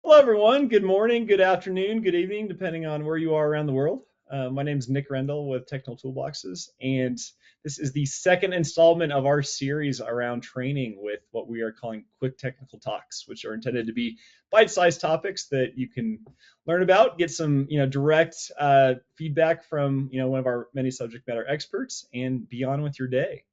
Hello, everyone. Good morning, good afternoon, good evening, depending on where you are around the world. My name is Nick Rendell with Technical Toolboxes, and this is the second installment of our series around training with what we are calling quick technical talks, which are intended to be bite-sized topics that you can learn about, get some direct feedback from one of our many subject matter experts, and be on with your day.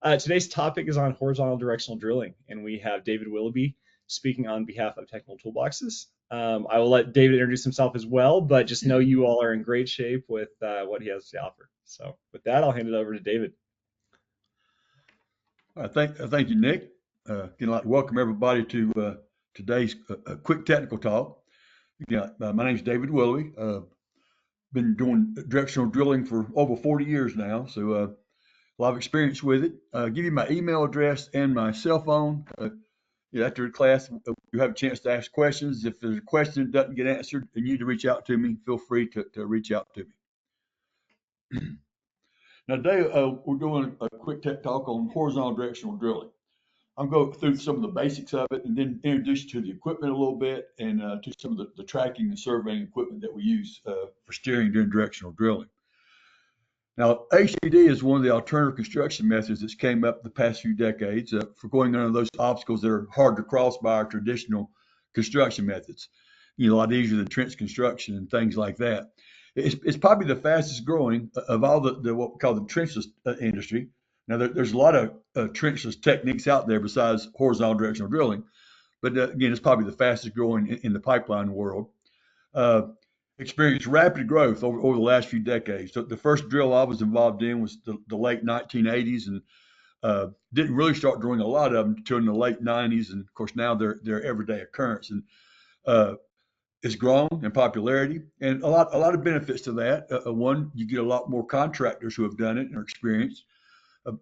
Today's topic is on horizontal directional drilling, and we have David Willoughby speaking on behalf of Technical Toolboxes. I will let David introduce himself as well, but just know you all are in great shape with what he has to offer. So with that, I'll hand it over to David. Thank you, Nick. I'd like to welcome everybody to today's quick technical talk. My name is David Willoughby. Been doing directional drilling for over 40 years now, so a lot of experience with it. Give you my email address and my cell phone. After the class, you have a chance to ask questions. If there's a question that doesn't get answered and you need to reach out to me, feel free to reach out to me. Now, today we're doing a quick tech talk on horizontal directional drilling. I'll go through some of the basics of it and then introduce you to the equipment a little bit and to some of the tracking and surveying equipment that we use for steering during directional drilling. Now, HDD is one of the alternative construction methods that's came up the past few decades for going under those obstacles that are hard to cross by our traditional construction methods. A lot easier than trench construction and things like that. It's probably the fastest growing of all the what we call the trenchless industry. Now, there's a lot of trenchless techniques out there besides horizontal directional drilling, but again, it's probably the fastest growing in the pipeline world. Experienced rapid growth over the last few decades. So the first drill I was involved in was the late 1980s, and didn't really start drilling a lot of them until in the late 90s. And of course, now they're everyday occurrence, and it's grown in popularity, and a lot of benefits to that. One, you get a lot more contractors who have done it and are experienced.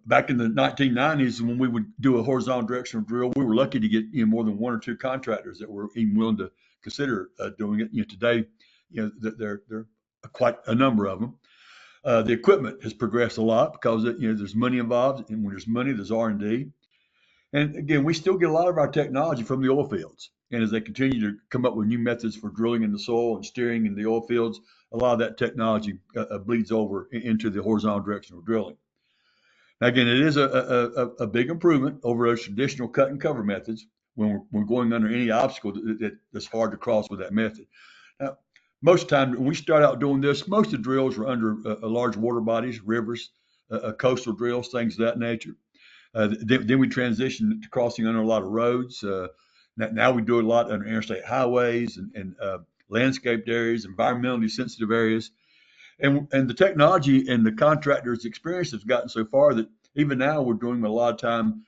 Back in the 1990s, when we would do a horizontal directional drill, we were lucky to get more than one or two contractors that were even willing to consider doing it. Today, there are quite a number of them. The equipment has progressed a lot because there's money involved, and when there's money, there's R&D. And again, we still get a lot of our technology from the oil fields. And as they continue to come up with new methods for drilling in the soil and steering in the oil fields, a lot of that technology bleeds over into the horizontal directional drilling. Now, again, it is a big improvement over those traditional cut and cover methods when we're going under any obstacle that's hard to cross with that method. Now, most of the time, when we start out doing this, most of the drills are under large water bodies, rivers, coastal drills, things of that nature. Then we transition to crossing under a lot of roads. Now we do a lot under interstate highways and landscaped areas, environmentally sensitive areas. And the technology and the contractors' experience has gotten so far that even now we're doing a lot of time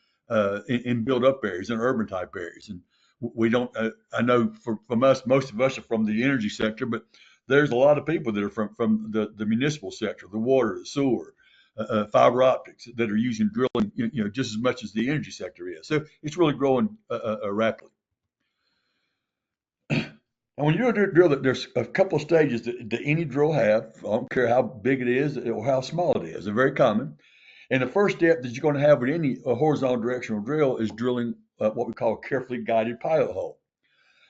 in built-up areas, in urban type areas. And we don't, I know from us, most of us are from the energy sector, but there's a lot of people that are from the municipal sector, the water, the sewer, fiber optics that are using drilling, just as much as the energy sector is. So it's really growing rapidly. And when you do a drill, there's a couple of stages that any drill have. I don't care how big it is or how small it is. They're very common. And the first step that you're going to have with any horizontal directional drill is drilling what we call a carefully guided pilot hole.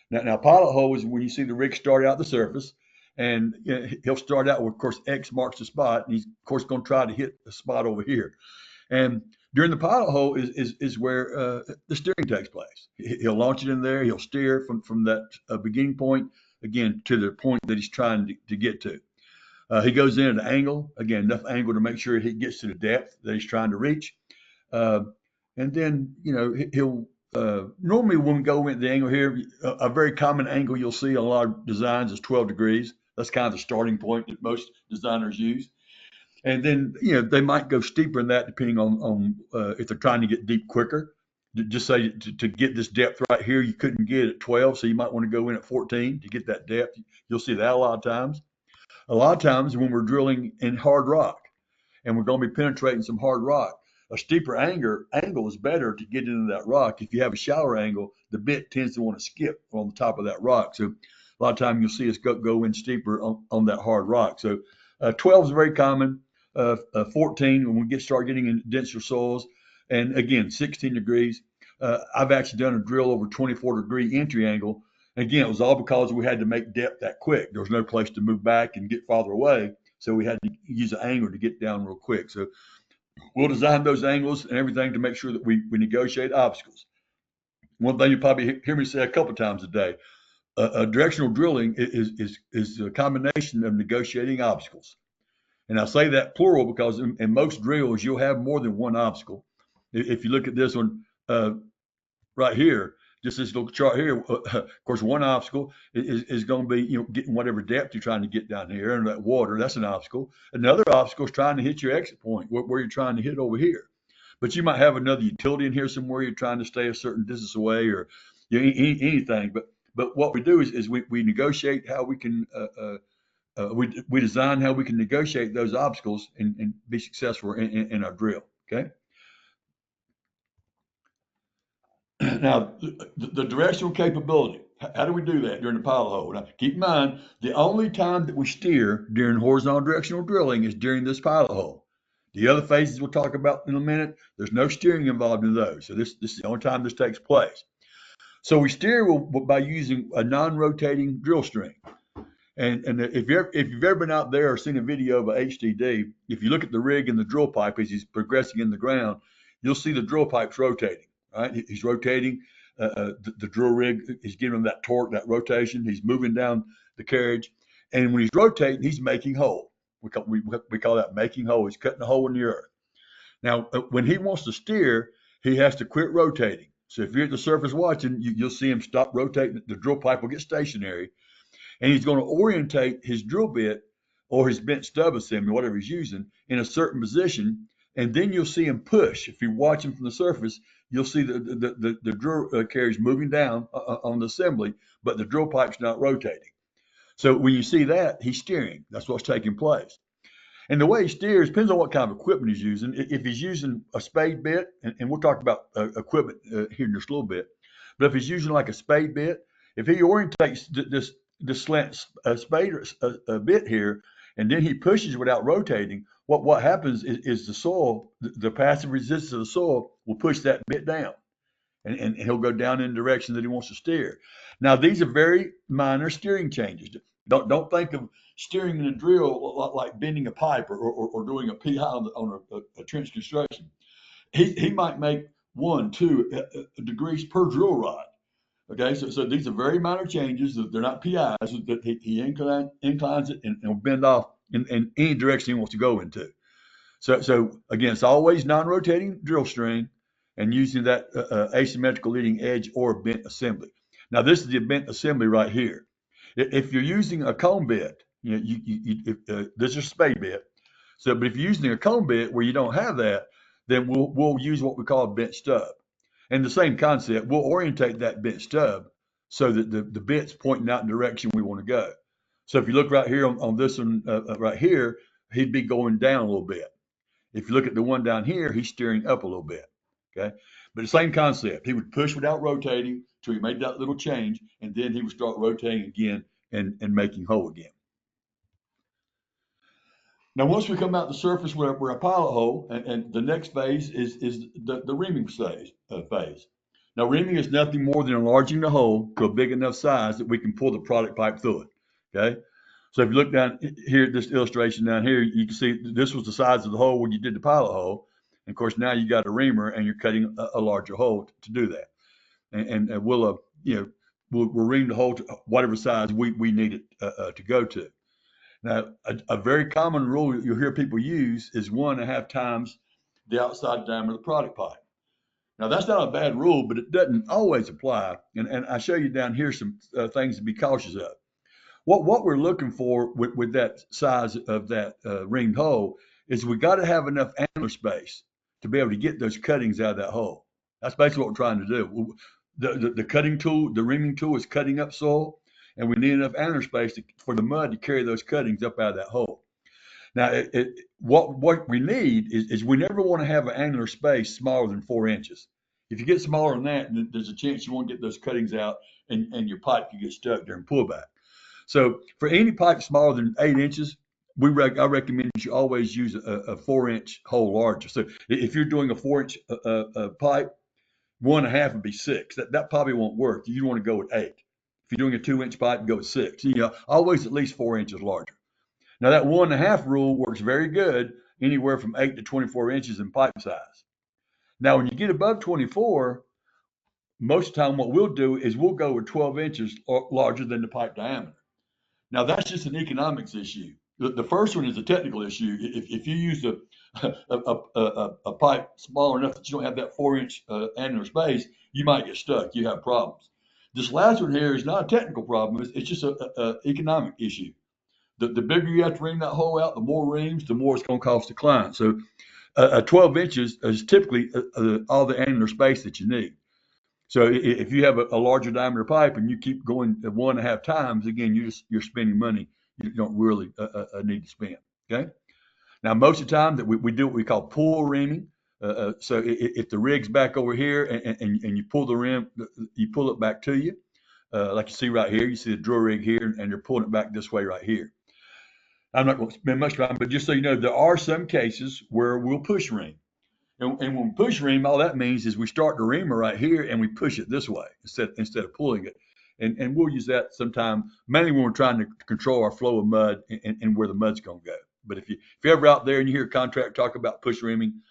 Now, pilot hole is when you see the rig start out the surface, and he'll start out with, of course, X marks the spot, and he's, of course, going to try to hit the spot over here. And during the pilot hole is where the steering takes place. He'll launch it in there. He'll steer from that beginning point, again, to the point that he's trying to get to. He goes in at an angle, again, enough angle to make sure he gets to the depth that he's trying to reach. And then, he'll normally when we go into the angle here, a very common angle you'll see on a lot of designs is 12 degrees. That's kind of the starting point that most designers use. And then, they might go steeper than that depending on if they're trying to get deep quicker. Just say to get this depth right here, you couldn't get it at 12, so you might want to go in at 14 to get that depth. You'll see that a lot of times. A lot of times when we're drilling in hard rock and we're going to be penetrating some hard rock, a steeper angle is better to get into that rock. If you have a shallower angle, the bit tends to want to skip on the top of that rock. So a lot of times you'll see us go in steeper on that hard rock. So 12 is very common. 14 when we start getting into denser soils, and again 16 degrees. I've actually done a drill over 24-degree entry angle, Again, it was all because we had to make depth that quick. There was no place to move back and get farther away, so we had to use an angler to get down real quick. So we'll design those angles and everything to make sure that we negotiate obstacles. One thing you probably hear me say a couple times a day: directional drilling is a combination of negotiating obstacles. And I say that plural because in most drills you'll have more than one obstacle. If you look at this one right here, just this little chart here, of course, one obstacle is going to be getting whatever depth you're trying to get down here in that water. That's an obstacle. Another obstacle is trying to hit your exit point where you're trying to hit over here. But you might have another utility in here somewhere you're trying to stay a certain distance away, or anything. But what we do is we negotiate how we can we design how we can negotiate those obstacles and be successful in our drill. Okay. Now, the directional capability. How do we do that during the pilot hole? Now, keep in mind, the only time that we steer during horizontal directional drilling is during this pilot hole. The other phases we'll talk about in a minute, there's no steering involved in those. So this is the only time this takes place. So we steer by using a non-rotating drill string. And if you've ever been out there or seen a video of a HDD, if you look at the rig and the drill pipe as he's progressing in the ground, you'll see the drill pipes rotating. Right, he's rotating. The drill rig is giving him that torque, that rotation. He's moving down the carriage, and when he's rotating, he's making hole. We call that making hole. He's cutting a hole in the earth. Now, when he wants to steer, he has to quit rotating. So if you're at the surface watching, you'll see him stop rotating. The drill pipe will get stationary, and he's going to orientate his drill bit or his bent stub assembly, whatever he's using, in a certain position, and then you'll see him push. If you watch him from the surface, you'll see the drill carriage moving down on the assembly, but the drill pipe's not rotating. So when you see that, he's steering. That's what's taking place. And the way he steers depends on what kind of equipment he's using. If he's using a spade bit, and we'll talk about equipment here in just a little bit, but if he's using like a spade bit, if he orientates this slant spade bit here, and then he pushes without rotating, what happens is the soil, the passive resistance of the soil will push that bit down, and he'll go down in the direction that he wants to steer. Now, these are very minor steering changes. Don't think of steering in a drill like bending a pipe or doing a PI on a trench construction. He might make 1-2 degrees per drill rod. Okay, so these are very minor changes. They're not PIs. That he inclines it and will bend off in any direction he wants to go into. So again, it's always non-rotating drill string and using that asymmetrical leading edge or bent assembly. Now this is the bent assembly right here. If you're using a cone bit, this is a spade bit. So, but if you're using a cone bit where you don't have that, then we'll use what we call a bent stub. And the same concept, we'll orientate that bent stub so that the bit's pointing out in the direction we want to go. So if you look right here on this one right here, he'd be going down a little bit. If you look at the one down here, he's steering up a little bit. Okay, but the same concept. He would push without rotating till he made that little change, and then he would start rotating again and making hole again. Now, once we come out the surface, we're a pilot hole, and the next phase is the reaming phase. Now, reaming is nothing more than enlarging the hole to a big enough size that we can pull the product pipe through it. Okay, so if you look down here at this illustration down here, you can see this was the size of the hole when you did the pilot hole. And of course, now you got a reamer and you're cutting a larger hole to do that. And we'll ream the hole to whatever size we need it to go to. Now, a very common rule you'll hear people use is 1.5 times the outside diameter of the product pipe. Now, that's not a bad rule, but it doesn't always apply. And I show you down here some things to be cautious of. What we're looking for with that size of that ringed hole is we got to have enough angler space to be able to get those cuttings out of that hole. That's basically what we're trying to do. The cutting tool, the reaming tool, is cutting up soil, and we need enough angler space for the mud to carry those cuttings up out of that hole. Now, what we need is we never want to have an angular space smaller than 4 inches. If you get smaller than that, there's a chance you won't get those cuttings out, and your pipe can get stuck during pullback. So for any pipe smaller than 8 inches, I recommend you always use a 4-inch hole larger. So if you're doing a 4-inch pipe, 1.5 would be 6. That probably won't work. You want to go with 8. If you're doing a 2-inch pipe, go with 6. Always at least 4 inches larger. Now that 1.5 rule works very good anywhere from 8 to 24 inches in pipe size. Now, when you get above 24, most of the time what we'll do is we'll go with 12 inches larger than the pipe diameter. Now, that's just an economics issue. The first one is a technical issue. If you use a pipe smaller enough that you don't have that 4-inch annular space, you might get stuck. You have problems. This last one here is not a technical problem. It's just an economic issue. The bigger you have to ream that hole out, the more reams, the more it's going to cost the client. So 12 inches is typically all the annular space that you need. So if you have a larger diameter pipe and you keep going 1.5 times, again, you're spending money you don't really need to spend. Okay. Now, most of the time that we do what we call pull reaming. So if the rig's back over here and you pull the rim, you pull it back to you, like you see right here. You see the drill rig here, and you're pulling it back this way right here. I'm not going to spend much time, but just so you know, there are some cases where we'll push ream. And when we push ream, all that means is we start the reamer right here and we push it this way instead of pulling it. And we'll use that sometime, mainly when we're trying to control our flow of mud and where the mud's going to go. But if you're ever out there and you hear a contractor talk about push reaming,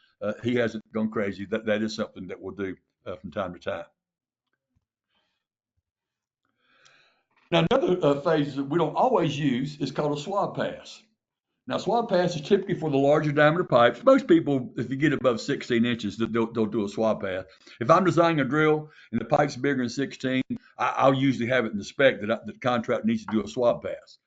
he hasn't gone crazy. That is something that we'll do from time to time. Now, another phase that we don't always use is called a swab pass. Now, swab pass is typically for the larger diameter pipes. Most people, if you get above 16 inches, they'll do a swab pass. If I'm designing a drill and the pipe's bigger than 16, I'll usually have it in the spec that the contractor needs to do a swab pass.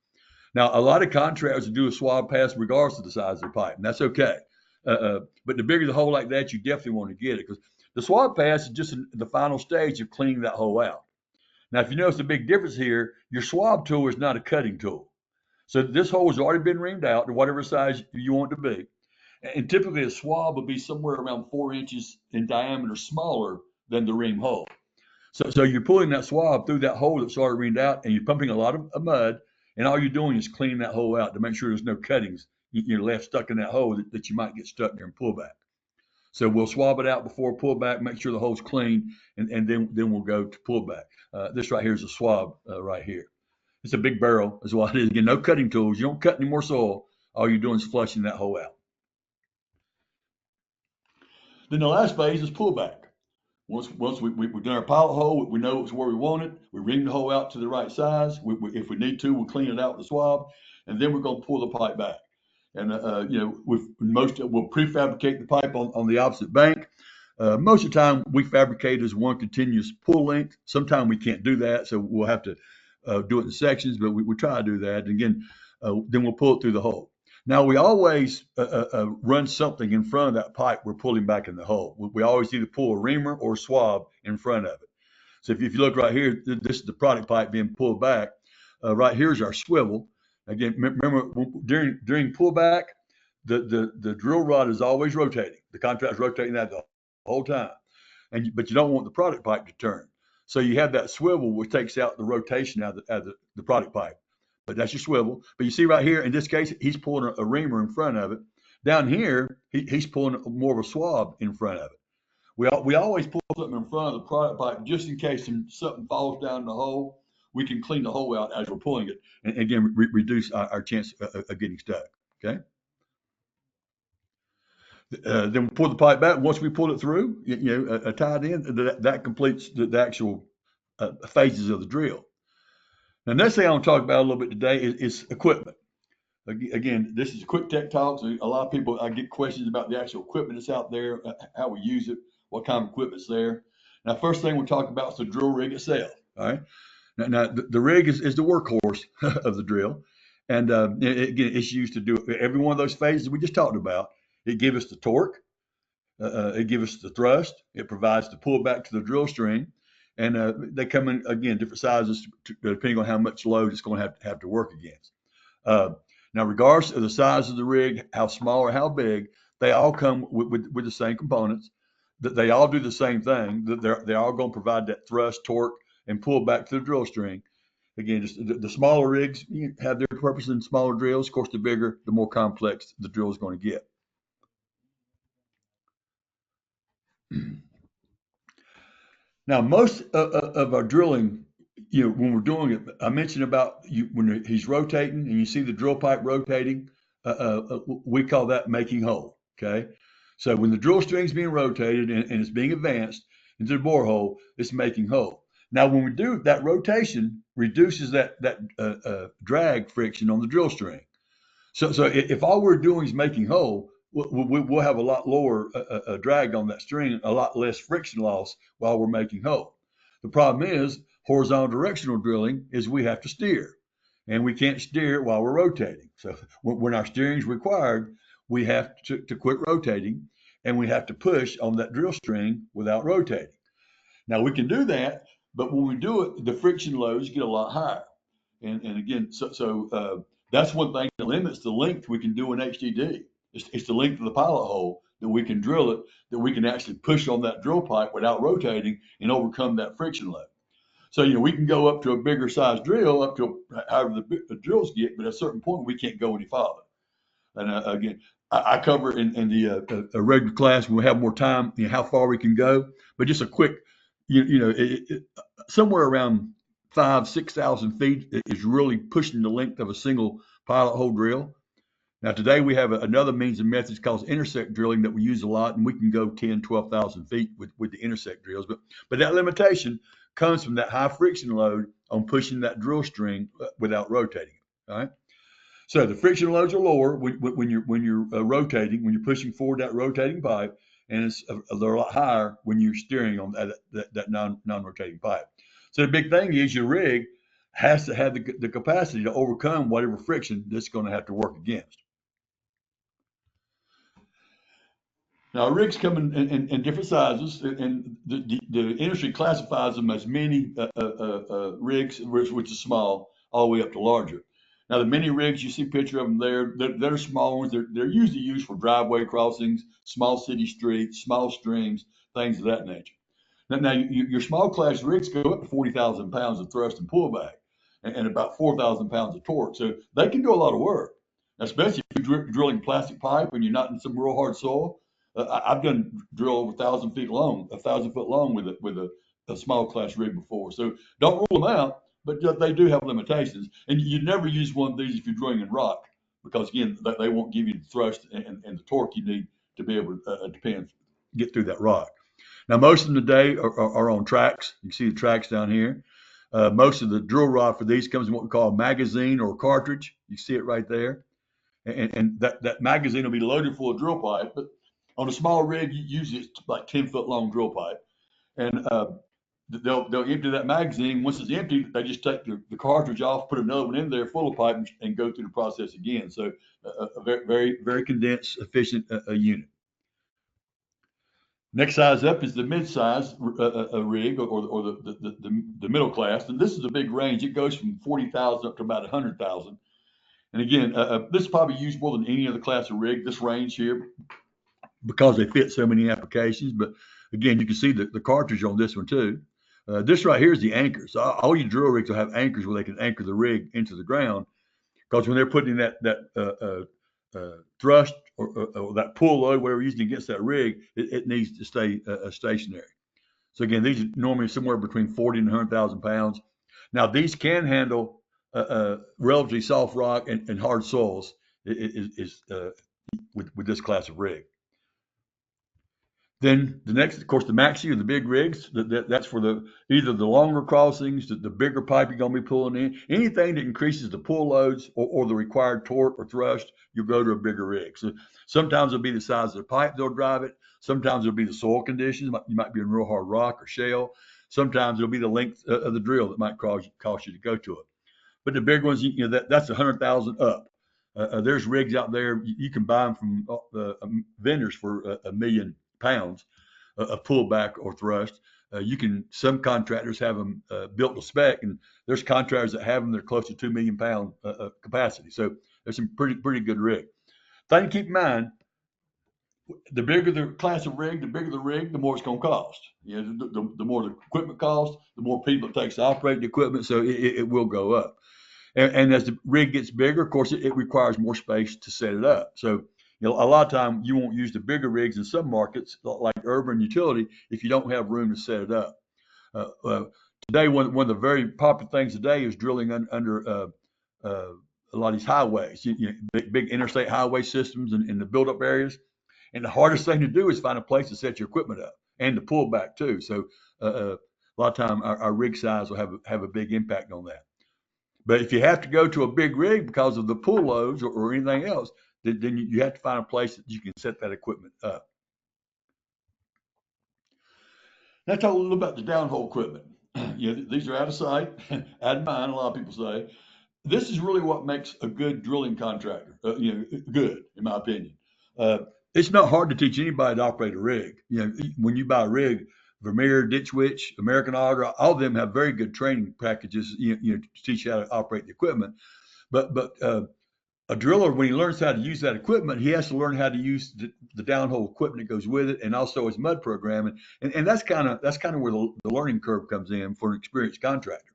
Now, a lot of contractors do a swab pass regardless of the size of their pipe, and that's okay. But the bigger the hole like that, you definitely want to get it because the swab pass is just the final stage of cleaning that hole out. Now, if you notice the big difference here, your swab tool is not a cutting tool. So this hole has already been reamed out to whatever size you want it to be. And typically a swab will be somewhere around 4 inches in diameter smaller than the ream hole. So you're pulling that swab through that hole that's already reamed out and you're pumping a lot of mud. And all you're doing is cleaning that hole out to make sure there's no cuttings you're left stuck in that hole that you might get stuck during pullback. So we'll swab it out before pullback, make sure the hole's clean, and then we'll go to pullback. This right here is a swab right here. It's a big barrel is what it is. Again, no cutting tools. You don't cut any more soil. All you're doing is flushing that hole out. Then the last phase is pullback. Once we've done our pilot hole, we know it's where we want it. We ream the hole out to the right size. If we need to, we'll clean it out with the swab, and then we're going to pull the pipe back. And we'll prefabricate the pipe on the opposite bank. Most of the time, we fabricate as one continuous pull length. Sometimes we can't do that, so we'll have to do it in sections, but we try to do that. And again, then we'll pull it through the hole. Now, we always run something in front of that pipe we're pulling back in the hole. We always either pull a reamer or a swab in front of it. So if you look right here, this is the product pipe being pulled back. Right here is our swivel. Again, remember, during pullback, the drill rod is always rotating. The contractor's rotating that the whole time. But you don't want the product pipe to turn. So you have that swivel which takes out the rotation out of the product pipe. But that's your swivel. But you see right here, in this case, he's pulling a reamer in front of it. Down here, he's pulling more of a swab in front of it. We always pull something in front of the product pipe just in case something falls down the hole. We can clean the hole out as we're pulling it. And again, reduce our chance of getting stuck. Okay? Then we pull the pipe back. Once we pull it through, tied in, that completes the actual phases of the drill. Now, next thing I want to talk about a little bit today is equipment. Again, this is a quick tech talk. So a lot of people, I get questions about the actual equipment that's out there, how we use it, what kind of equipment's there. Now, first thing we'll talk about is the drill rig itself. All right. Now the rig is the workhorse of the drill. And again, it's used to do every one of those phases we just talked about. It gives us the torque. It gives us the thrust. It provides the pullback to the drill string. And they come in, again, different sizes depending on how much load it's going to have to work against. Now, regardless of the size of the rig, how small or how big, they all come with the same components. They all do the same thing. They're all going to provide that thrust, torque, and pull back to the drill string. Again, just the smaller rigs have their purpose in smaller drills. Of course, the bigger, the more complex the drill is going to get. Now, most of our drilling when we're doing it, I mentioned about when he's rotating and you see the drill pipe rotating, we call that making hole. Okay. So when the drill string's being rotated and it's being advanced into the borehole, it's making hole. Now, when we do that, rotation reduces that drag friction on the drill string. So if all we're doing is making hole, we'll have a lot lower drag on that string, a lot less friction loss while we're making hole. The problem is horizontal directional drilling is we have to steer, and we can't steer while we're rotating. So when our steering is required, we have to quit rotating, and we have to push on that drill string without rotating. Now we can do that, but when we do it, the friction loads get a lot higher. And again, that's one thing that limits the length we can do in HDD. It's the length of the pilot hole that we can drill it, that we can actually push on that drill pipe without rotating and overcome that friction load. So, we can go up to a bigger size drill, up to however the drills get, but at a certain point, we can't go any farther. And again, I cover in the a regular class when we have more time, how far we can go. But just a quick, somewhere around 6,000 feet is really pushing the length of a single pilot hole drill. Now today we have another means and methods called intersect drilling that we use a lot, and we can go 10, 12,000 feet with the intersect drills. But that limitation comes from that high friction load on pushing that drill string without rotating it. All right. So the friction loads are lower when you're rotating, when you're pushing forward that rotating pipe, and they're a lot higher when you're steering on that non-rotating pipe. So the big thing is your rig has to have the capacity to overcome whatever friction that's going to have to work against. Now rigs come in different sizes, and the industry classifies them as mini rigs, which is small, all the way up to larger. Now, the mini rigs, you see a picture of them there, they're small ones. They're usually used for driveway crossings, small city streets, small streams, things of that nature. Now your small class rigs go up to 40,000 pounds of thrust and pullback and about 4,000 pounds of torque. So they can do a lot of work, especially if you're drilling plastic pipe and you're not in some real hard soil. I've done drill over 1,000 foot long with a small class rig before. So don't rule them out, but they do have limitations. And you never use one of these if you're drilling in rock, because again, they won't give you the thrust and the torque you need to be able to get through that rock. Now, most of them today are on tracks. You see the tracks down here. Most of the drill rod for these comes in what we call a magazine or a cartridge. You see it right there. And that magazine will be loaded full of drill pipe. But on a small rig, usually it's like 10-foot long drill pipe. And they'll empty that magazine. Once it's empty, they just take the cartridge off, put another one in there full of pipe, and go through the process again. So a very, very, very condensed, efficient unit. Next size up is the mid-size rig or the middle class. And this is a big range. It goes from 40,000 up to about 100,000. And again, this is probably used more than any other class of rig, this range here, because they fit so many applications. But again, you can see the cartridge on this one too. This right here is the anchor. So all your drill rigs will have anchors where they can anchor the rig into the ground, because when they're putting that thrust or that pull load, whatever you're using against that rig, it needs to stay stationary. So again, these are normally somewhere between 40 and 100,000 pounds. Now these can handle relatively soft rock and hard soils with this class of rig. Then the next, of course, the maxi or the big rigs. That's for either the longer crossings, the bigger pipe you're going to be pulling in. Anything that increases the pull loads or the required torque or thrust, you'll go to a bigger rig. So sometimes it'll be the size of the pipe they'll drive it. Sometimes it'll be the soil conditions. You might be in real hard rock or shale. Sometimes it'll be the length of the drill that might cause you to go to it. But the big ones, that's 100,000 up. There's rigs out there you can buy them from vendors for $1 million of pullback or thrust. Some contractors have them built to spec, and there's contractors that have them that are close to 2 million pound capacity. So there's some pretty good rig. Thing to keep in mind: the bigger the class of rig, the bigger the rig, the more it's going to cost. The more the equipment costs, the more people it takes to operate the equipment, so it will go up. And as the rig gets bigger, of course, it requires more space to set it up. So, a lot of time you won't use the bigger rigs in some markets, like urban utility, if you don't have room to set it up. today, one of the very popular things today is drilling under a lot of these highways, big interstate highway systems and in the buildup areas. And the hardest thing to do is find a place to set your equipment up and to pull back too. So a lot of time our rig size will have a big impact on that. But if you have to go to a big rig because of the pull loads or anything else, then you have to find a place that you can set that equipment up. Now talk a little about the downhole equipment. These are out of sight, out of mind, a lot of people say. This is really what makes a good drilling contractor, good, in my opinion. Uh, it's not hard to teach anybody to operate a rig. When you buy a rig, Vermeer, Ditch Witch, American Auger, all of them have very good training packages, to teach you how to operate the equipment. But a driller, when he learns how to use that equipment, he has to learn how to use the downhole equipment that goes with it, and also his mud program. And that's kind of where the learning curve comes in for an experienced contractor.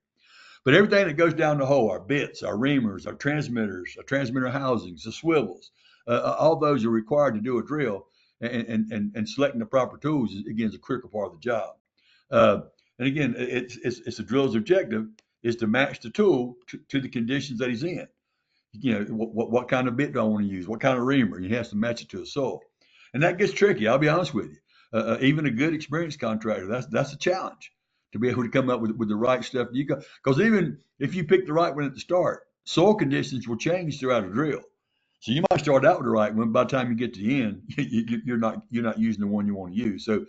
But everything that goes down the hole, our bits, our reamers, our transmitters, our transmitter housings, the swivels, all those are required to do a drill, and selecting the proper tools again is a critical part of the job. Uh, and again, it's the driller's objective is to match the tool to the conditions that he's in. What kind of bit do I want to use? What kind of reamer? He has to match it to the soil, and that gets tricky. I'll be honest with you. Even a good experienced contractor, that's a challenge to be able to come up with the right stuff. Because even if you pick the right one at the start, soil conditions will change throughout a drill. So you might start out with the right one. By the time you get to the end, you're not using the one you want to use. So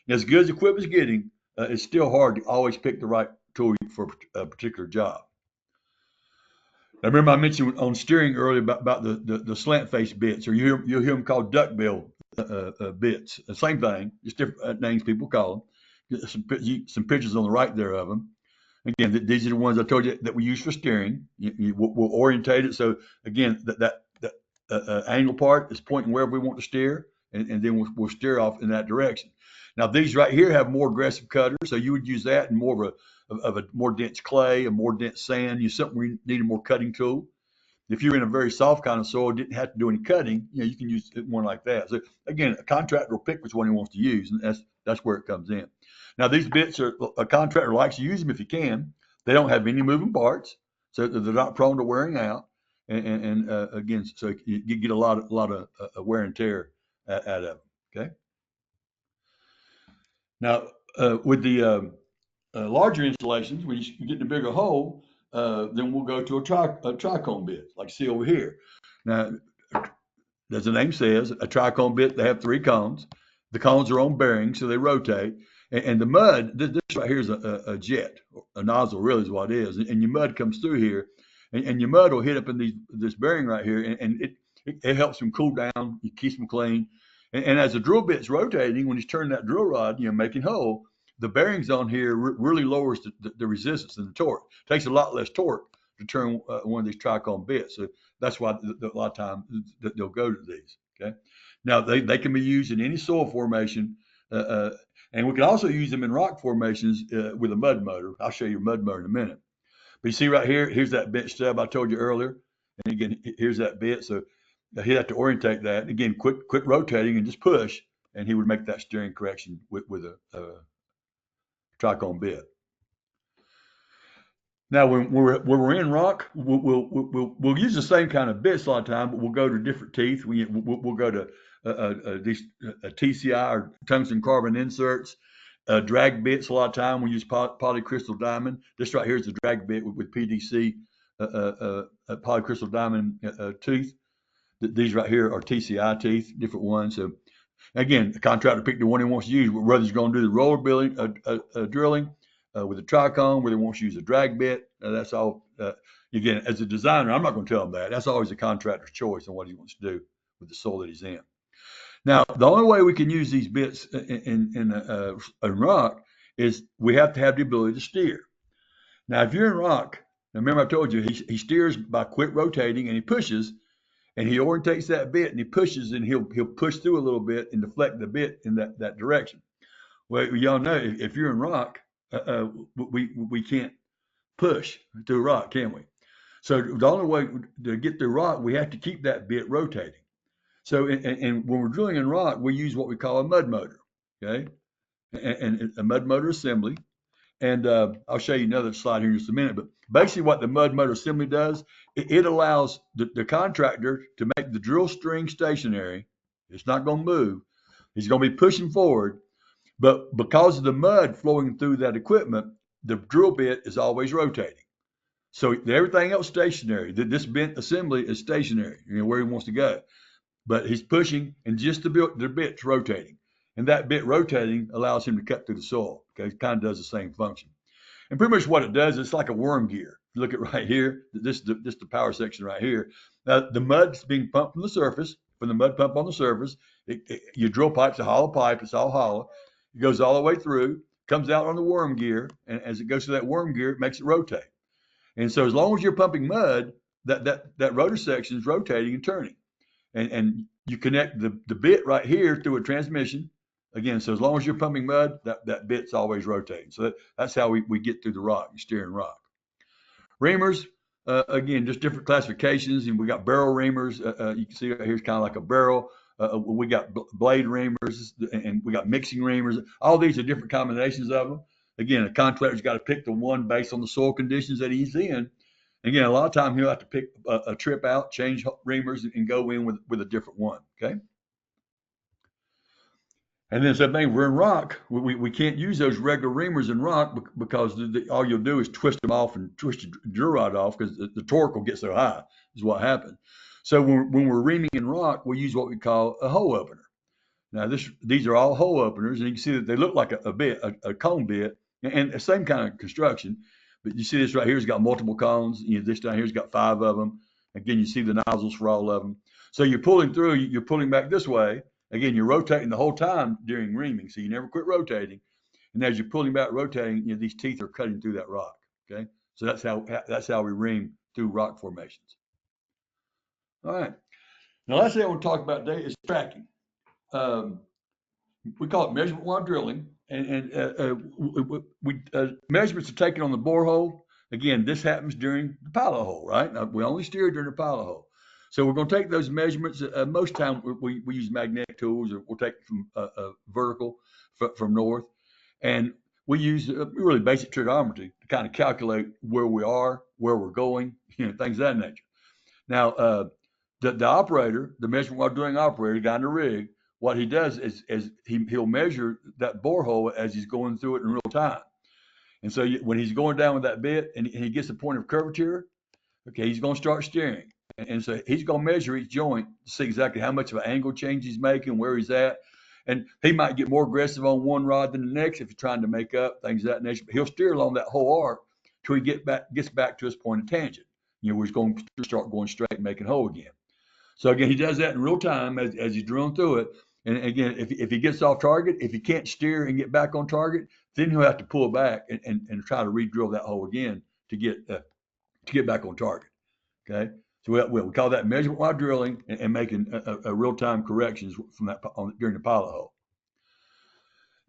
as good as equipment's getting, it's still hard to always pick the right tool for a particular job. I remember I mentioned on steering earlier about the slant face bits, or you'll hear them called duckbill bits. The same thing, just different names people call them. Some pictures on the right there of them. Again, these are the ones I told you that we use for steering. We'll orientate it. So again, that angle part is pointing wherever we want to steer, and then we'll steer off in that direction. Now these right here have more aggressive cutters, so you would use that in more of a more dense clay, a more dense sand. Something where you need a more cutting tool. If you're in a very soft kind of soil, didn't have to do any cutting, you can use one like that. So again, a contractor will pick which one he wants to use, and that's where it comes in. Now these bits are a contractor likes to use them if you can. They don't have any moving parts, so they're not prone to wearing out. And again, so you get a lot of wear and tear out of them. Okay. Now with the larger installations, when you get in a bigger hole, then we'll go to a tricone bit, like you see over here. Now, as the name says, a tricone bit, they have 3 cones. The cones are on bearings, so they rotate. And the mud, this right here is a jet, a nozzle really is what it is. And your mud comes through here, and your mud will hit up in this bearing right here, and it helps them cool down, it keeps them clean. And as the drill bit's rotating, when he's turning that drill rod, making hole, the bearings on here really lowers the resistance and the torque. It takes a lot less torque to turn one of these tricone bits. So that's why a lot of times they'll go to these. Okay. Now they can be used in any soil formation, and we can also use them in rock formations with a mud motor. I'll show you a mud motor in a minute. But you see right here, here's that bent stub I told you earlier, and again here's that bit. So he'd have to orientate that. Again, quit rotating and just push, and he would make that steering correction with a tricone bit. Now, when we're in rock, we'll use the same kind of bits a lot of time, but we'll go to different teeth. We'll go to these TCI or tungsten carbon inserts, drag bits. A lot of time we use polycrystal diamond. This right here is a drag bit with PDC polycrystal diamond tooth. These right here are TCI teeth, different ones. So again, the contractor picked the one he wants to use, whether he's going to do the roller drilling with a tricone, whether he wants to use a drag bit. That's all. Again, as a designer, I'm not going to tell him that. That's always the contractor's choice on what he wants to do with the soil that he's in. Now, the only way we can use these bits in rock is we have to have the ability to steer. Now, if you're in rock, remember I told you he steers by quit rotating and he pushes. And he orientates that bit and he pushes and he'll push through a little bit and deflect the bit in that direction. Well, y'all know if you're in rock, we can't push through rock, can we? So the only way to get through rock, we have to keep that bit rotating. So and when we're drilling in rock, we use what we call a mud motor, okay, and a mud motor assembly. And I'll show you another slide here in just a minute. But basically what the mud motor assembly does, it allows the contractor to make the drill string stationary. It's not going to move. He's going to be pushing forward. But because of the mud flowing through that equipment, the drill bit is always rotating. So everything else stationary. This bent assembly is stationary, where he wants to go. But he's pushing, and just the bit's rotating. And that bit rotating allows him to cut through the soil. Okay, it kind of does the same function. And pretty much what it does, it's like a worm gear. Look at right here. This is the power section right here. Now, the mud's being pumped from the surface, from the mud pump on the surface. Your drill pipe's a hollow pipe. It's all hollow. It goes all the way through, comes out on the worm gear, and as it goes through that worm gear, it makes it rotate. And so as long as you're pumping mud, that rotor section is rotating and turning. And you connect the bit right here through a transmission. Again, so as long as you're pumping mud, that bit's always rotating. So that's how we get through the rock, steering rock. Reamers, again, just different classifications. And we got barrel reamers. You can see right here, it's kind of like a barrel. We got blade reamers, and we got mixing reamers. All these are different combinations of them. Again, a contractor's got to pick the one based on the soil conditions that he's in. Again, a lot of time he'll have to pick a trip out, change reamers, and go in with a different one. Okay. And then same thing, we're in rock. We can't use those regular reamers in rock because all you'll do is twist them off and twist the drill rod off because the torque will get so high is what happens. So when we're reaming in rock, we use what we call a hole opener. Now these are all hole openers, and you can see that they look like a cone bit, and the same kind of construction. But you see this right here has got multiple cones. This down here's got 5 of them. Again, you see the nozzles for all of them. So you're pulling through, you're pulling back this way. Again, you're rotating the whole time during reaming, so you never quit rotating. And as you're pulling back, rotating, these teeth are cutting through that rock. Okay, so that's how we ream through rock formations. All right. Now, last thing I want to talk about today is tracking. We call it measurement while drilling, and measurements are taken on the borehole. Again, this happens during the pilot hole, right? Now, we only steer during the pilot hole. So we're going to take those measurements. Most time we use magnetic tools, or we'll take it from vertical from north, and we use really basic trigonometry to kind of calculate where we are, where we're going, things of that nature. Now, the operator, the measurement while drilling operator, the guy in the rig, what he does is he'll measure that borehole as he's going through it in real time. And so when he's going down with that bit and he gets the point of curvature, okay, he's going to start steering. And so he's going to measure each joint to see exactly how much of an angle change he's making, where he's at. And he might get more aggressive on one rod than the next if he's trying to make up things of that nature. But he'll steer along that whole arc till he gets back to his point of tangent, where he's going to start going straight and making hole again. So again, he does that in real time as he's drilling through it. And again, if he gets off target, if he can't steer and get back on target, then he'll have to pull back and try to re-drill that hole again to get back on target. Okay, so we call that measurement while drilling and making a real-time corrections from that during the pilot hole.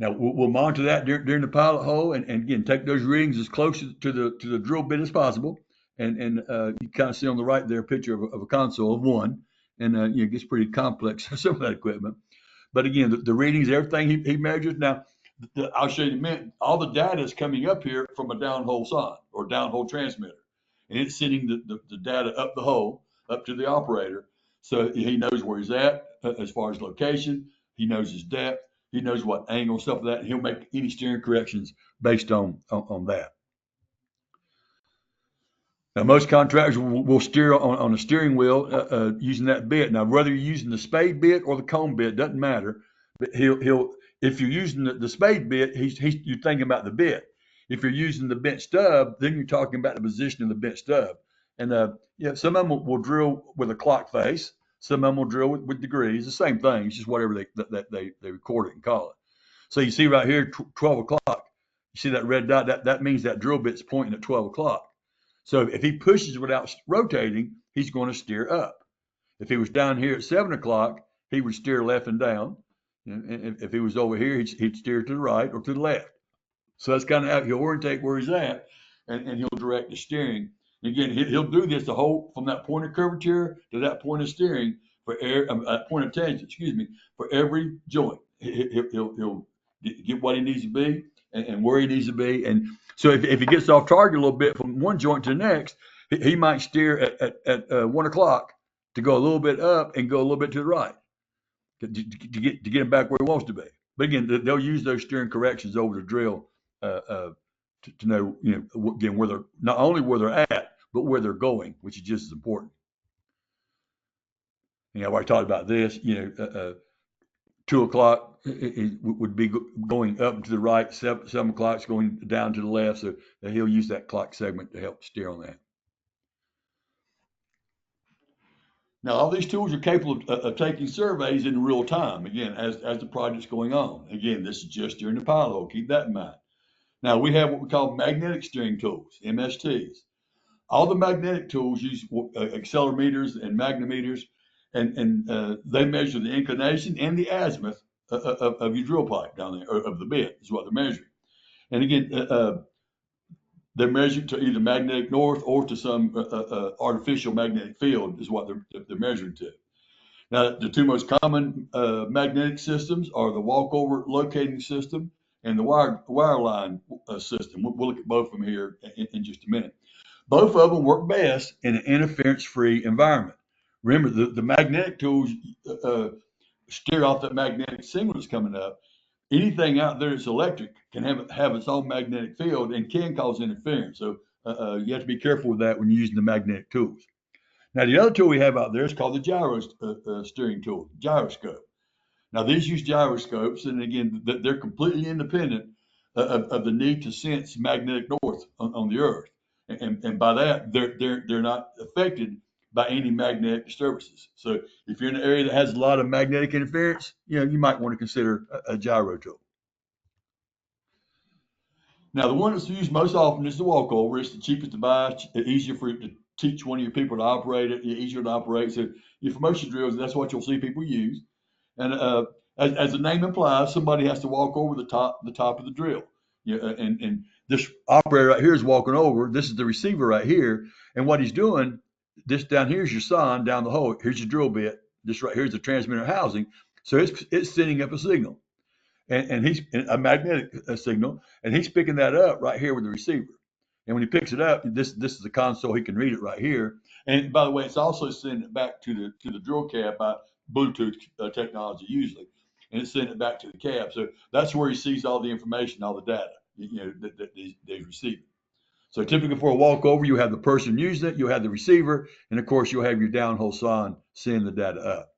Now we'll monitor that during the pilot hole, and again take those readings as close to the drill bit as possible. And you kind of see on the right there a picture of a console of one, and it gets pretty complex some of that equipment. But again, the readings, everything he measures. Now, I'll show you in a minute. All the data is coming up here from a downhole sonde or downhole transmitter, and it's sending the data up the hole, up to the operator, so he knows where he's at as far as location. He knows his depth. He knows what angle, stuff like that. And he'll make any steering corrections based on that. Now, most contractors will steer on a steering wheel using that bit. Now, whether you're using the spade bit or the cone bit, doesn't matter. But he'll if you're using the spade bit, you're thinking about the bit. If you're using the bent stub, then you're talking about the position of the bent stub. And some of them will drill with a clock face. Some of them will drill with degrees. The same thing. It's just whatever they record it and call it. So you see right here, 12 o'clock. You see that red dot? That means that drill bit's pointing at 12 o'clock. So if he pushes without rotating, he's going to steer up. If he was down here at 7 o'clock, he would steer left and down. And if he was over here, he'd steer to the right or to the left. So that's kind of how he'll orientate where he's at, and he'll direct the steering. Again, he'll do this the whole from that point of curvature to that point of steering for point of tangent. For every joint. He'll get what he needs to be. and where he needs to be. And so if he gets off target a little bit from one joint to the next, he might steer at 1 o'clock to go a little bit up and go a little bit to the right to get him back where he wants to be. But again, they'll use those steering corrections over the drill to know, again, where they're not only where they're at, but where they're going, which is just as important. I've already talked about this. 2 o'clock it would be going up and to the right. 7 o'clock is going down to the left. So he'll use that clock segment to help steer on that. Now, all these tools are capable of taking surveys in real time, again, as the project's going on. Again, this is just during the pilot hole. Keep that in mind. Now, we have what we call magnetic steering tools, MSTs. All the magnetic tools use accelerometers and magnetometers, and they measure the inclination and the azimuth of your drill pipe down there, or of the bit, is what they're measuring. And again, they're measured to either magnetic north or to some artificial magnetic field, is what they're measuring to. Now, the two most common magnetic systems are the walkover locating system and the wireline system. We'll look at both of them here in just a minute. Both of them work best in an interference-free environment. Remember, the magnetic tools steer off that magnetic signal that's coming up. Anything out there that's electric can have its own magnetic field and can cause interference. So you have to be careful with that when you're using the magnetic tools. Now, the other tool we have out there is called the gyro steering tool, gyroscope. Now, these use gyroscopes, and again, they're completely independent of the need to sense magnetic north on the Earth. And by that, they're not affected by any magnetic disturbances. So if you're in an area that has a lot of magnetic interference, you might want to consider a gyro tool. Now, the one that's used most often is the walkover. It's the cheapest to buy, easier for you to teach one of your people to operate it, easier to operate. So for most of your drills, that's what you'll see people use. And as the name implies, somebody has to walk over the top of the drill. And this operator right here is walking over. This is the receiver right here. And what he's doing, this down here is your sign down the hole. Here's your drill bit. This right here is the transmitter housing. So it's sending up a signal. And he's a magnetic signal, and he's picking that up right here with the receiver. And when he picks it up, this is the console. He can read it right here. And by the way, it's also sending it back to the drill cab by Bluetooth technology usually, and it's sending it back to the cab. So that's where he sees all the information, all the data, that he's receiving. So typically for a walkover, you have the person using it, you have the receiver, and of course you'll have your downhole sign sending the data up.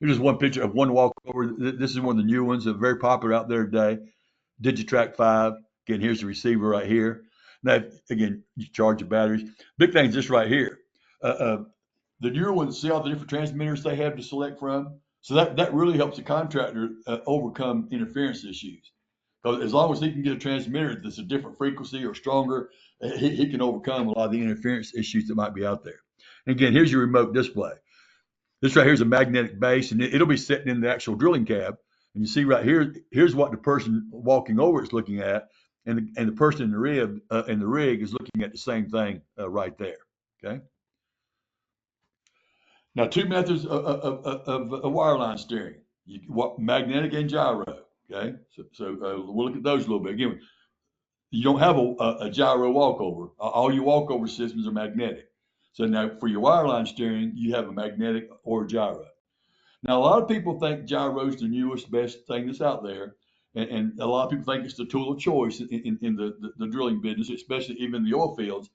Here's just one picture of one walkover. This is one of the new ones that are very popular out there today. Digitrack 5. Again, here's the receiver right here. Now, again, you charge your batteries. Big thing is this right here. The newer ones, see all the different transmitters they have to select from? So that really helps the contractor overcome interference issues. Because as long as he can get a transmitter that's a different frequency or stronger, he can overcome a lot of the interference issues that might be out there. And again, here's your remote display. This right here is a magnetic base, and it'll be sitting in the actual drilling cab. And you see right here, here's what the person walking over is looking at, and the person in the rig is looking at the same thing right there. Okay. Now, two methods of wireline steering: magnetic and gyro. Okay, so we'll look at those a little bit. Again, you don't have a gyro walkover. All your walkover systems are magnetic. So now for your wireline steering, you have a magnetic or a gyro. Now, a lot of people think gyro is the newest, best thing that's out there. And a lot of people think it's the tool of choice in the drilling business, especially even the oil fields.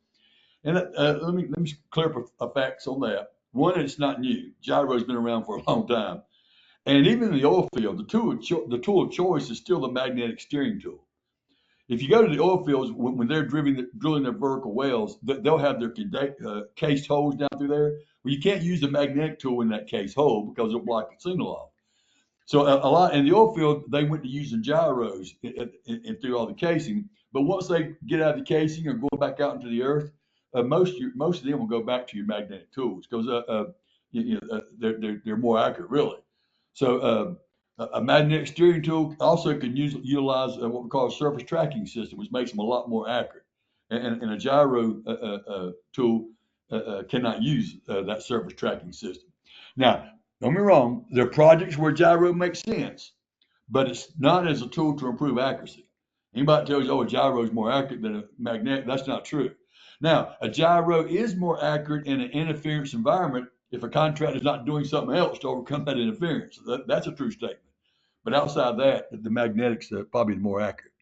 And let me clear up facts on that. One, it's not new. Gyro's been around for a long time. And even in the oil field, the tool of choice is still the magnetic steering tool. If you go to the oil fields, when they're drilling their vertical wells, they'll have their cased holes down through there. Well, you can't use the magnetic tool in that cased hole because it'll block the signal off. So a lot in the oil field, they went to using gyros and through all the casing. But once they get out of the casing or go back out into the earth, most of them will go back to your magnetic tools because they're more accurate, really. So a magnetic steering tool also can utilize what we call a surface tracking system, which makes them a lot more accurate. And a gyro tool cannot use that surface tracking system. Now, don't get me wrong, there are projects where gyro makes sense, but it's not as a tool to improve accuracy. Anybody tells you, oh, a gyro is more accurate than a magnetic, that's not true. Now, a gyro is more accurate in an interference environment if a contractor is not doing something else to overcome that interference. That's a true statement. But outside that, the magnetics are probably more accurate.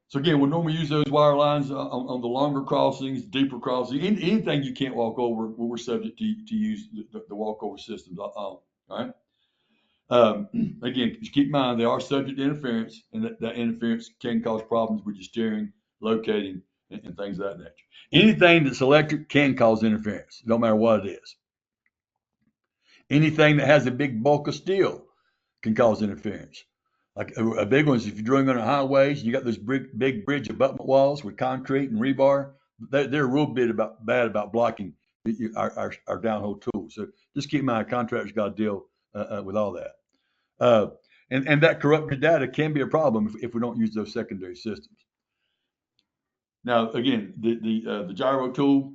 So again, we normally use those wire lines on the longer crossings, deeper crossings, anything you can't walk over, we're subject to use the walkover systems on. All right. Again, just keep in mind they are subject to interference, and that interference can cause problems with your steering, locating, and things of that nature. Anything that's electric can cause interference, no matter what it is. Anything that has a big bulk of steel can cause interference. Like a big one is if you're drilling on the highways, you got those big bridge abutment walls with concrete and rebar. They're real bad about blocking our downhole tools. So just keep in mind, contractors got to deal with all that. And that corrupted data can be a problem if we don't use those secondary systems. Now, again, the gyro tool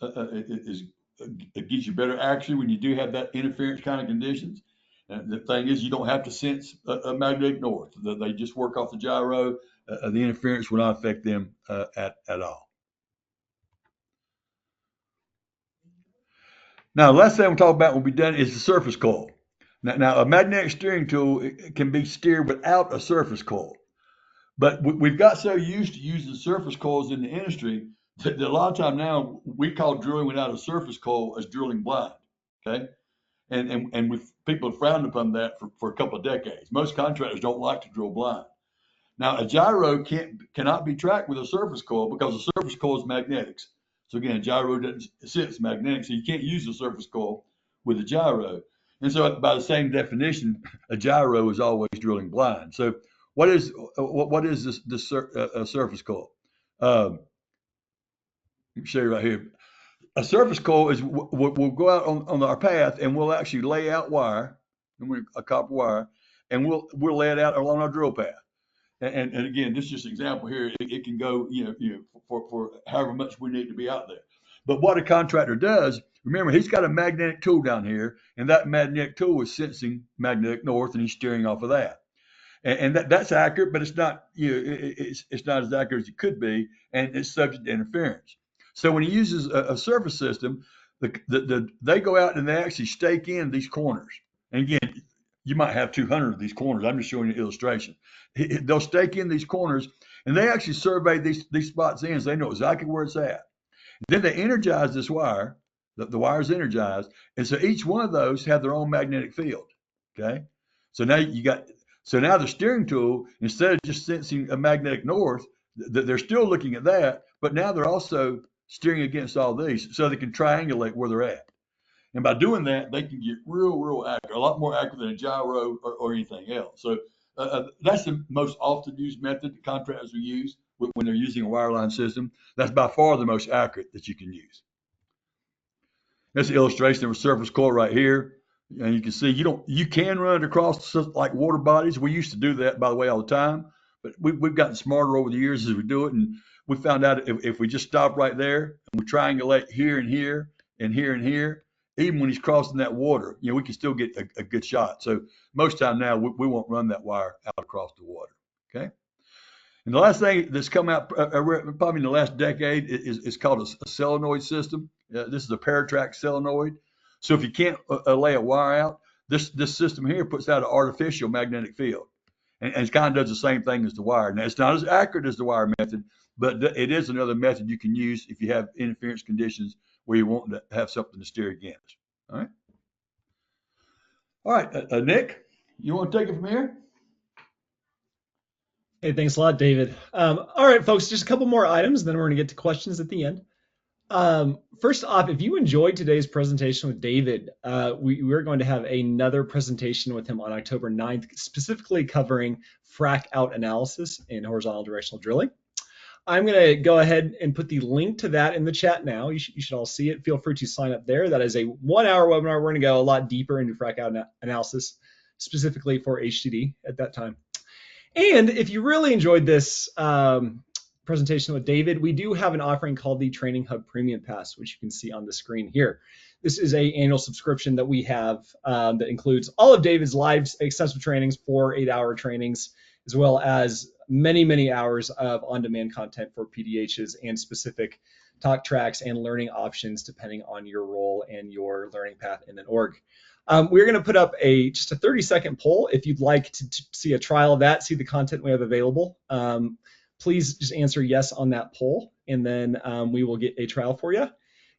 it gives you better accuracy when you do have that interference kind of conditions. And the thing is, you don't have to sense a magnetic north. They just work off the gyro. The interference will not affect them at all. Now, the last thing we'll talk about will be done is the surface coil. Now, a magnetic steering tool can be steered without a surface coil. But we've got so used to using surface coils in the industry that a lot of time now we call drilling without a surface coil as drilling blind. Okay. And people have frowned upon that for a couple of decades. Most contractors don't like to drill blind. Now, a gyro cannot be tracked with a surface coil because the surface coil is magnetics. So again, a gyro doesn't sense magnetics, so you can't use the surface coil with a gyro. And so, by the same definition, a gyro is always drilling blind. So, what is this surface coil? Let me show you right here. A surface coil is we'll go out on our path and we'll actually lay out wire, a copper wire, and we'll lay it out along our drill path. And again, this is just an example here. It can go, for however much we need to be out there. But what a contractor does, remember, he's got a magnetic tool down here, and that magnetic tool is sensing magnetic north, and he's steering off of that. And that's accurate, but it's not, it's not as accurate as it could be, and it's subject to interference. So when he uses a surface system, they go out and they actually stake in these corners. And again, you might have 200 of these corners. I'm just showing you an illustration. They'll stake in these corners, and they actually survey these spots in, so they know exactly where it's at. Then they energize this wire. The wire is energized, and so each one of those have their own magnetic field. Okay, so now now the steering tool, instead of just sensing a magnetic north, they're still looking at that, but now they're also steering against all these, so they can triangulate where they're at. And by doing that, they can get real accurate, a lot more accurate than a gyro or anything else. So that's the most often used method that contractors will use when they're using a wireline system. That's by far the most accurate that you can use. That's an illustration of a surface coil right here. And you can see you can run it across like water bodies. We used to do that, by the way, all the time. But we've gotten smarter over the years as we do it. And we found out if we just stop right there and we triangulate here and here and here and here, even when he's crossing that water, we can still get a good shot. So most time now, we won't run that wire out across the water. Okay. And the last thing that's come out probably in the last decade is called a solenoid system. This is a Paratrack solenoid. So if you can't lay a wire out, this system here puts out an artificial magnetic field. And it kind of does the same thing as the wire. Now, it's not as accurate as the wire method, but it is another method you can use if you have interference conditions where you want to have something to steer against. All right. All right, Nick, you want to take it from here? Hey, thanks a lot, David. All right, folks, just a couple more items, then we're going to get to questions at the end. First off, if you enjoyed today's presentation with David, we're going to have another presentation with him on October 9th, specifically covering frac out analysis in horizontal directional drilling. I'm going to go ahead and put the link to that in the chat now. You should all see it. Feel free to sign up there. That is a 1-hour webinar. We're going to go a lot deeper into frac out analysis, specifically for HDD at that time. And if you really enjoyed this presentation with David, we do have an offering called the Training Hub Premium Pass, which you can see on the screen here. This is an annual subscription that we have that includes all of David's live extensive trainings, 4 8-hour trainings, as well as many, many hours of on-demand content for PDHs and specific talk tracks and learning options depending on your role and your learning path in an org. We're going to put up just a 30-second poll. If you'd like to see a trial of that, see the content we have available, please just answer yes on that poll, and then we will get a trial for you.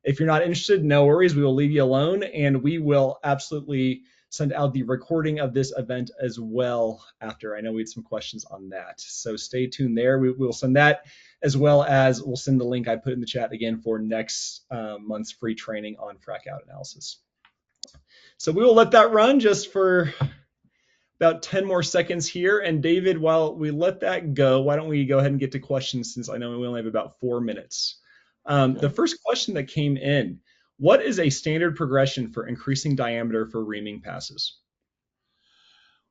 If you're not interested, no worries. We will leave you alone, and we will absolutely send out the recording of this event as well after. I know we had some questions on that, so stay tuned there. We'll send that, as well as we'll send the link I put in the chat again for next month's free training on frac out analysis. So we will let that run just for about 10 more seconds here. And David, while we let that go, why don't we go ahead and get to questions, since I know we only have about 4 minutes. The first question that came in: what is a standard progression for increasing diameter for reaming passes?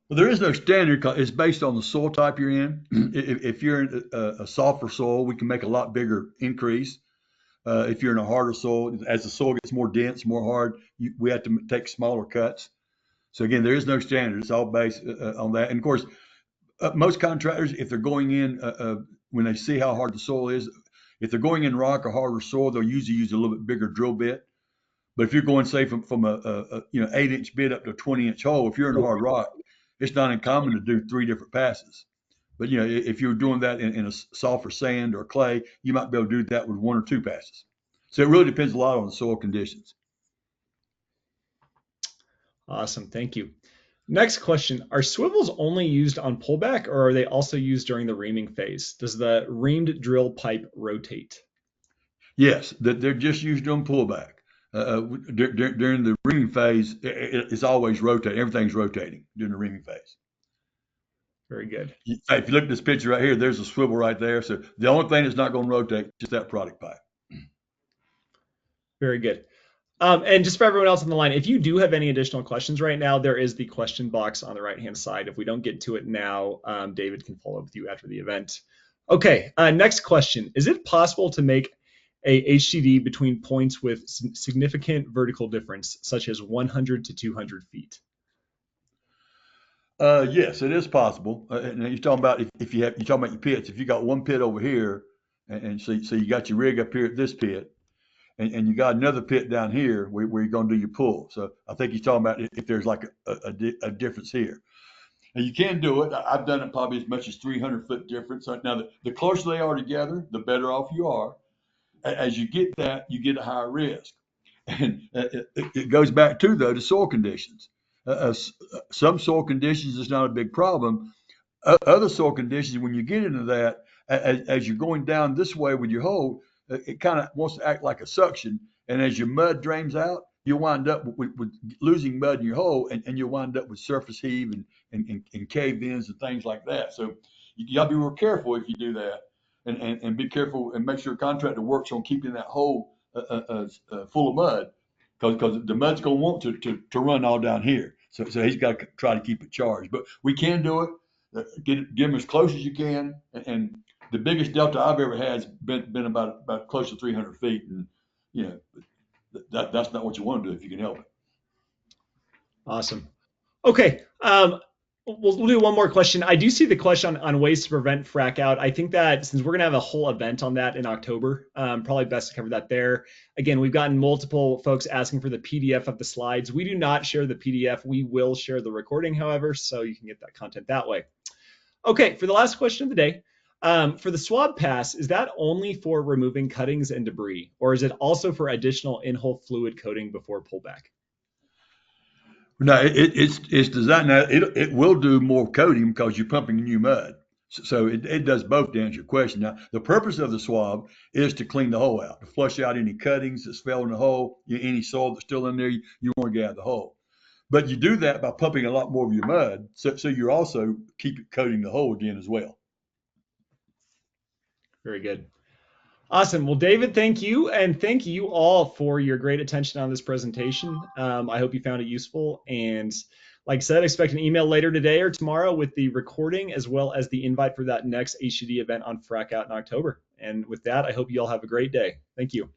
Well, there is no standard. It's based on the soil type you're in. If you're in a softer soil, we can make a lot bigger increase. If you're in a harder soil, as the soil gets more dense, more hard, we have to take smaller cuts. So again, there is no standard. It's all based on that. And of course, most contractors, if they're going in, when they see how hard the soil is, if they're going in rock or harder soil, they'll usually use a little bit bigger drill bit. But if you're going, say, from a 8-inch bit up to a 20-inch hole, if you're in a hard rock, it's not uncommon to do 3 different passes. But if you're doing that in a softer sand or clay, you might be able to do that with 1 or 2 passes. So it really depends a lot on the soil conditions. Awesome, thank you. Next question: are swivels only used on pullback, or are they also used during the reaming phase? Does the reamed drill pipe rotate? Yes, they're just used on pullback. During the reaming phase, it's always rotating. Everything's rotating during the reaming phase. Very good. If you look at this picture right here, there's a swivel right there. So the only thing that's not going to rotate is just that product pipe. Very good. And just for everyone else on the line, if you do have any additional questions right now, there is the question box on the right-hand side. If we don't get to it now, David can follow up with you after the event. Okay, next question. Is it possible to make a HDD between points with significant vertical difference, such as 100 to 200 feet? Yes, it is possible. And you're talking about you're talking about your pits. If you got one pit over here, and so you got your rig up here at this pit, and you got another pit down here where you're going to do your pull. So I think he's talking about if there's like a difference here. And you can do it. I've done it probably as much as 300-foot difference. Now, the closer they are together, the better off you are. As you get that, you get a higher risk. And it goes back to, though, the soil conditions. Some soil conditions is not a big problem. Other soil conditions, when you get into that, as you're going down this way with your hole, it kind of wants to act like a suction. And as your mud drains out, you'll wind up with losing mud in your hole, and you'll wind up with surface heave and cave-ins and things like that. So you got to be real careful if you do that, and be careful and make sure a contractor works on keeping that hole full of mud, because the mud's going to want to run all down here. So he's got to try to keep it charged. But we can do it. Get them as close as you can, and the biggest delta I've ever had has been about close to 300 feet, and that's not what you want to do if you can help it. Awesome. Okay. We'll do one more question. I do see the question on ways to prevent frac out. I think that since we're going to have a whole event on that in October, probably best to cover that there. Again, we've gotten multiple folks asking for the PDF of the slides. We do not share the PDF. We will share the recording, however, so you can get that content that way. Okay, for the last question of the day, for the swab pass, is that only for removing cuttings and debris, or is it also for additional in-hole fluid coating before pullback? No, it's designed. Now it will do more coating because you're pumping new mud. So it does both, to answer your question. Now, the purpose of the swab is to clean the hole out, to flush out any cuttings that's fell in the hole, any soil that's still in there, you want to get out of the hole. But you do that by pumping a lot more of your mud, so you also keep coating the hole again as well. Very good. Awesome. Well, David, thank you. And thank you all for your great attention on this presentation. I hope you found it useful. And like I said, expect an email later today or tomorrow with the recording, as well as the invite for that next HDD event on frac out in October. And with that, I hope you all have a great day. Thank you.